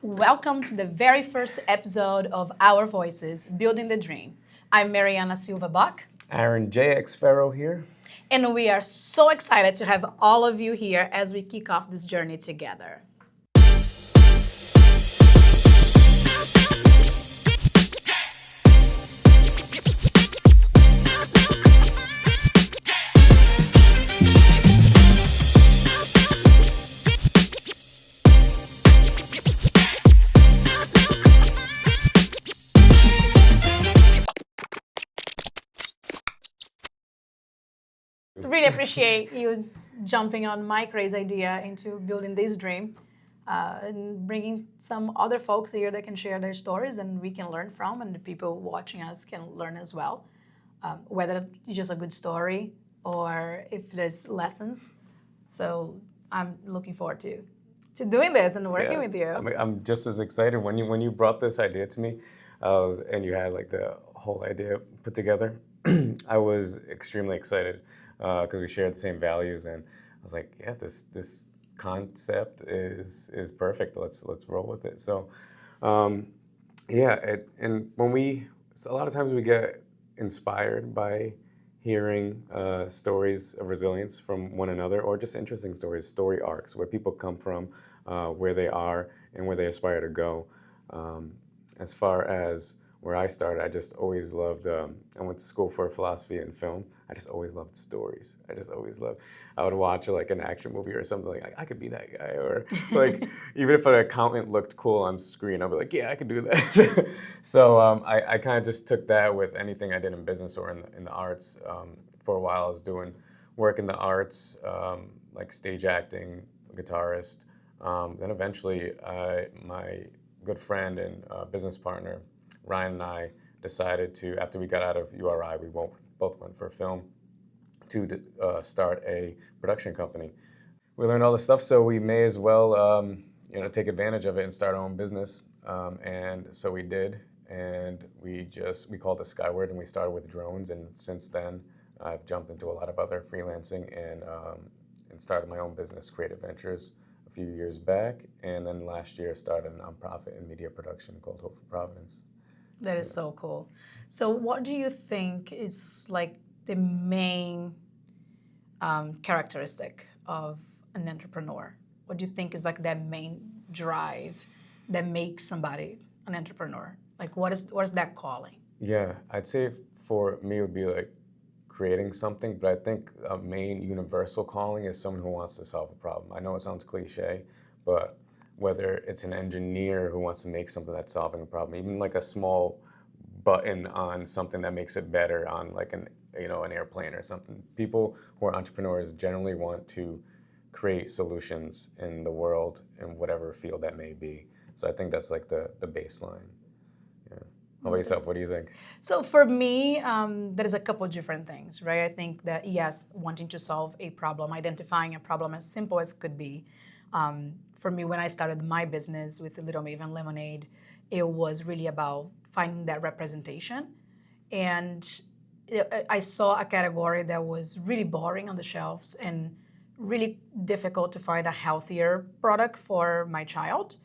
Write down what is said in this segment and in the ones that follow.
Welcome to the very first episode of Our Voices, Building the Dream. I'm Mariana Silva-Buck. Aaron JX Ferro here. And we are so excited to have all of you here as we kick off this journey together. Really appreciate you jumping on my crazy idea into building this dream and bringing some other folks here that can share their stories and we can learn from, and the people watching us can learn as well, whether it's just a good story or if there's lessons. So I'm looking forward to doing this and working with you. I'm just as excited when you brought this idea to me, and you had like the whole idea put together. I was extremely excited because we shared the same values, and I was like, yeah, this concept is perfect. Let's roll with it. So, and so a lot of times we get inspired by hearing stories of resilience from one another, or just interesting stories, story arcs, where people come from, where they are, and where they aspire to go. As far as where I started, I just always loved, I went to school for philosophy and film. I just always loved stories. I would watch like an action movie or something, like I could be that guy, or like even if an accountant looked cool on screen, I'd be like, yeah, I could do that. So I kind of just took that with anything I did in business or in the arts. For a while I was doing work in the arts, like stage acting, guitarist. Then eventually my good friend and business partner, Ryan and I decided to, after we got out of URI, we both went for film, to start a production company. We learned all this stuff, so we may as well take advantage of it and start our own business. And so we did, and we called it Skyward, and we started with drones. And since then, I've jumped into a lot of other freelancing and started my own business, Creative Ventures, a few years back. And then last year started a nonprofit in media production called Hope for Providence. That is so cool. So what do you think is like the main characteristic of an entrepreneur? What do you think is like that main drive that makes somebody an entrepreneur? Like what is that calling? Yeah, I'd say for me it would be like creating something, but I think a main universal calling is someone who wants to solve a problem. I know it sounds cliche, but whether it's an engineer who wants to make something that's solving a problem, even like a small button on something that makes it better on like an airplane or something. People who are entrepreneurs generally want to create solutions in the world in whatever field that may be. So I think that's like the baseline. Yeah. How about yourself? What do you think? So for me, there's a couple different things, right? I think that yes, wanting to solve a problem, identifying a problem as simple as could be. For me, when I started my business with Little Maven Lemonade, it was really about finding that representation. And I saw a category that was really boring on the shelves and really difficult to find a healthier product for my child.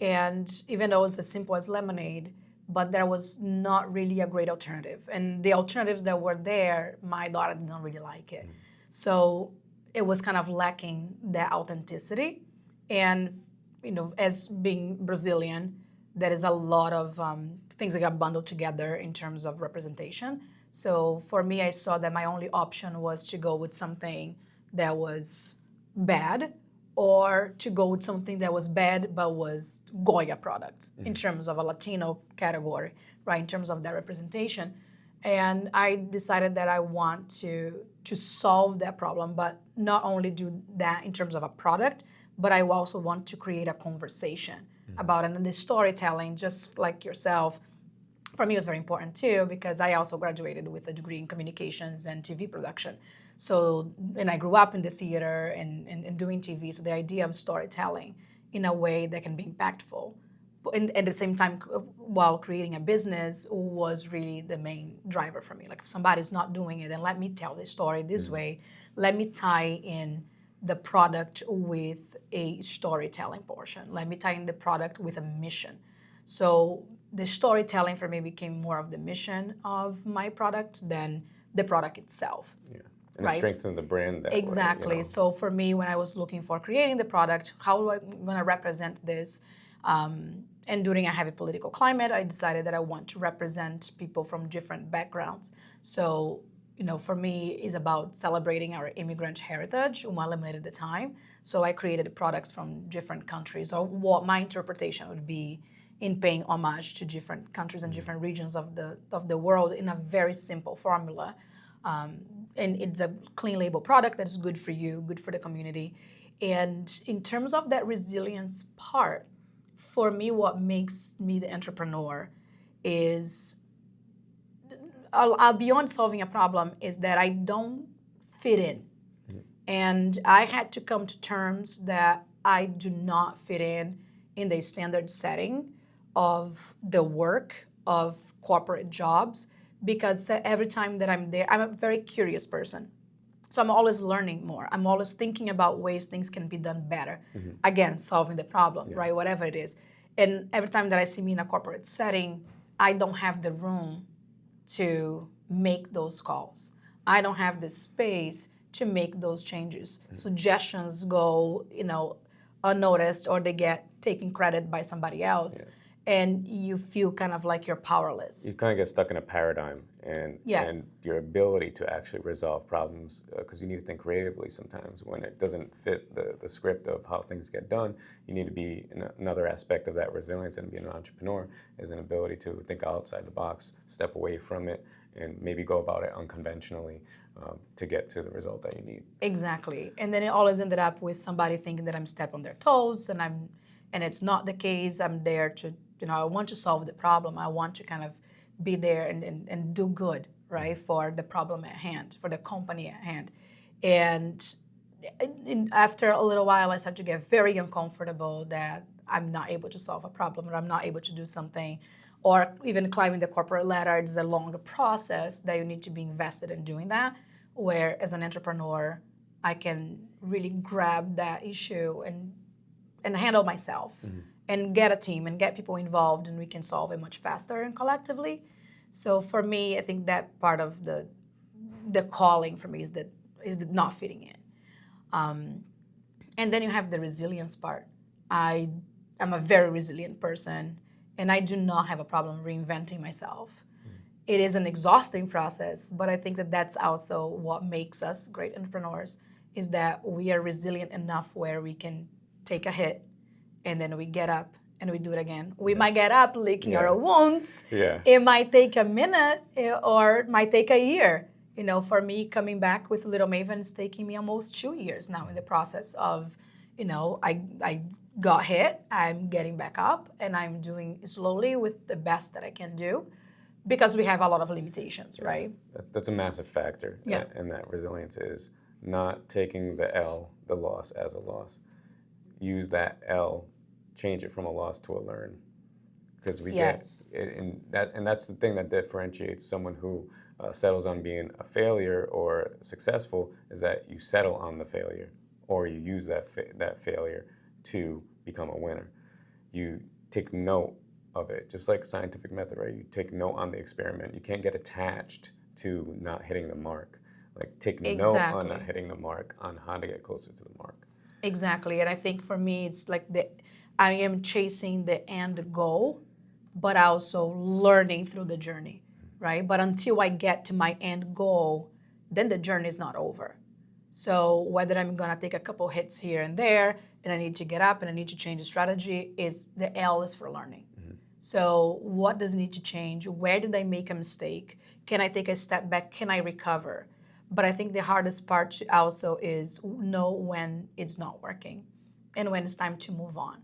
And even though it was as simple as lemonade, but there was not really a great alternative. And the alternatives that were there, my daughter didn't really like it. So it was kind of lacking that authenticity. And as being Brazilian, there is a lot of things that got bundled together in terms of representation. So for me, I saw that my only option was to go with something that was bad, or to go with something that was bad but was Goya product in terms of a Latino category, right? In terms of that representation. And I decided that I want to solve that problem, but not only do that in terms of a product, but I also want to create a conversation about it. And the storytelling, just like yourself, for me was very important too, because I also graduated with a degree in communications and TV production. So, and I grew up in the theater and doing TV, so the idea of storytelling in a way that can be impactful, and at the same time, while creating a business, was really the main driver for me. Like if somebody's not doing it, then let me tell the story this way. Let me tie in the product with a storytelling portion. Let me tie in the product with a mission. So the storytelling for me became more of the mission of my product than the product itself. Yeah. And it Right? strengthens the brand that Exactly. way, you know. So for me, when I was looking for creating the product, how do I going to represent this? And during a heavy political climate, I decided that I want to represent people from different backgrounds. So, for me, it's about celebrating our immigrant heritage while limited the time. So I created products from different countries, or what my interpretation would be in paying homage to different countries and different regions of the world in a very simple formula. And it's a clean label product that's good for you, good for the community. And in terms of that resilience part, for me, what makes me the entrepreneur is beyond solving a problem is that I don't fit in. And I had to come to terms that I do not fit in the standard setting of the work of corporate jobs, because every time that I'm there, I'm a very curious person. So I'm always learning more. I'm always thinking about ways things can be done better. Again, solving the problem, right? Whatever it is. And every time that I see me in a corporate setting, I don't have the room to make those calls. I don't have the space to make those changes. Suggestions go, unnoticed, or they get taken credit by somebody else. And you feel kind of like you're powerless. You kind of get stuck in a paradigm, and your ability to actually resolve problems, because you need to think creatively sometimes when it doesn't fit the script of how things get done. You need to be another aspect of that resilience, and being an entrepreneur is an ability to think outside the box, step away from it, and maybe go about it unconventionally to get to the result that you need. Exactly. And then it always ended up with somebody thinking that I'm stepping on their toes, and it's not the case. I'm there to, I want to solve the problem. I want to kind of be there and do good, right, for the problem at hand, for the company at hand. And after a little while, I started to get very uncomfortable that I'm not able to solve a problem, or I'm not able to do something, or even climbing the corporate ladder. It's a longer process that you need to be invested in doing that, where as an entrepreneur, I can really grab that issue and handle myself. And get a team and get people involved, and we can solve it much faster and collectively. So for me, I think that part of the calling for me is the not fitting in. And then you have the resilience part. I am a very resilient person, and I do not have a problem reinventing myself. It is an exhausting process, but I think that that's also what makes us great entrepreneurs, is that we are resilient enough where we can take a hit, and then we get up and we do it again. We might get up licking our wounds. It might take a minute, or it might take a year. For me, coming back with Little Maven is taking me almost 2 years now in the process of, I got hit, I'm getting back up, and I'm doing slowly with the best that I can do, because we have a lot of limitations, right? That's a massive factor. And that resilience is not taking the loss as a loss. Use that L, change it from a loss to a learn, because we get and that's the thing that differentiates someone who settles on being a failure or successful, is that you settle on the failure, or you use that failure to become a winner. You take note of it, just like scientific method, right? You take note on the experiment. You can't get attached to not hitting the mark. Like, take note on not hitting the mark, on how to get closer to the mark. Exactly. And I think for me, it's like I am chasing the end goal, but also learning through the journey, right? But until I get to my end goal, then the journey is not over. So whether I'm gonna take a couple hits here and there, and I need to get up and I need to change the strategy, is the L is for learning. So what does need to change? Where did I make a mistake? Can I take a step back? Can I recover? But I think the hardest part also is know when it's not working and when it's time to move on.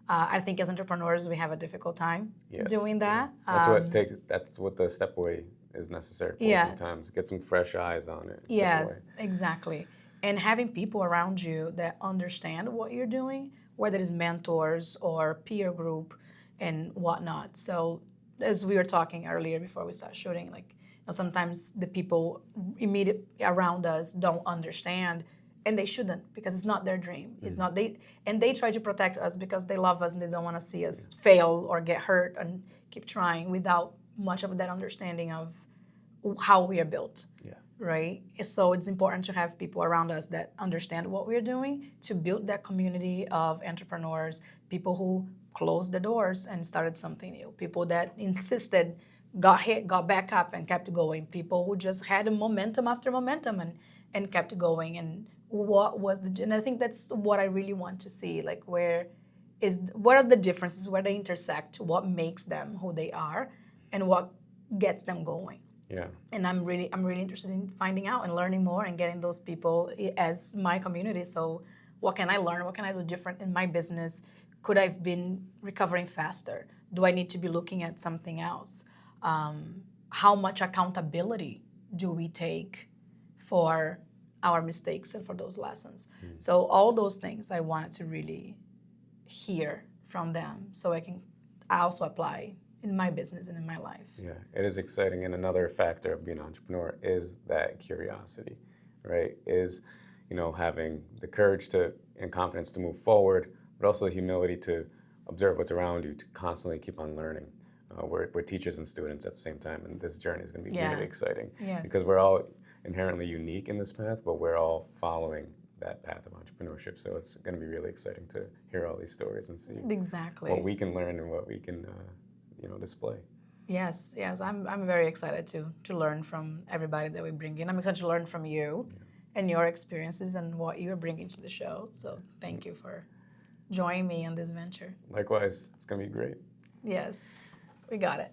I think as entrepreneurs, we have a difficult time doing that. That's what the step away is necessary for sometimes. Get some fresh eyes on it. Yes, exactly. And having people around you that understand what you're doing, whether it's mentors or peer group and whatnot. So as we were talking earlier before we start shooting, like, sometimes the people immediately around us don't understand, and they shouldn't, because it's not their dream. It's not and they try to protect us because they love us and they don't want to see us fail or get hurt and keep trying without much of that understanding of how we are built. Yeah. Right? So it's important to have people around us that understand what we're doing, to build that community of entrepreneurs, people who closed the doors and started something new, people that insisted, got hit, got back up and kept going, people who just had a momentum after momentum and kept going. And and I think that's what I really want to see, like what are the differences, where they intersect, what makes them who they are, and what gets them going. Yeah. And I'm really interested in finding out and learning more and getting those people as my community. So what can I learn? What can I do different in my business? Could I have been recovering faster? Do I need to be looking at something else? How much accountability do we take for our mistakes and for those lessons? So all those things I wanted to really hear from them, so I also apply in my business and in my life. Yeah, it is exciting. And another factor of being an entrepreneur is that curiosity, right? Is, having the courage and confidence to move forward, but also the humility to observe what's around you, to constantly keep on learning. We're teachers and students at the same time, and this journey is going to be really exciting. Yes. Because we're all inherently unique in this path, but we're all following that path of entrepreneurship. So it's going to be really exciting to hear all these stories and see exactly what we can learn and what we can display. Yes, I'm very excited to learn from everybody that we bring in. I'm excited to learn from you and your experiences and what you're bringing to the show. So thank you for joining me on this venture. Likewise, it's going to be great. Yes, we got it.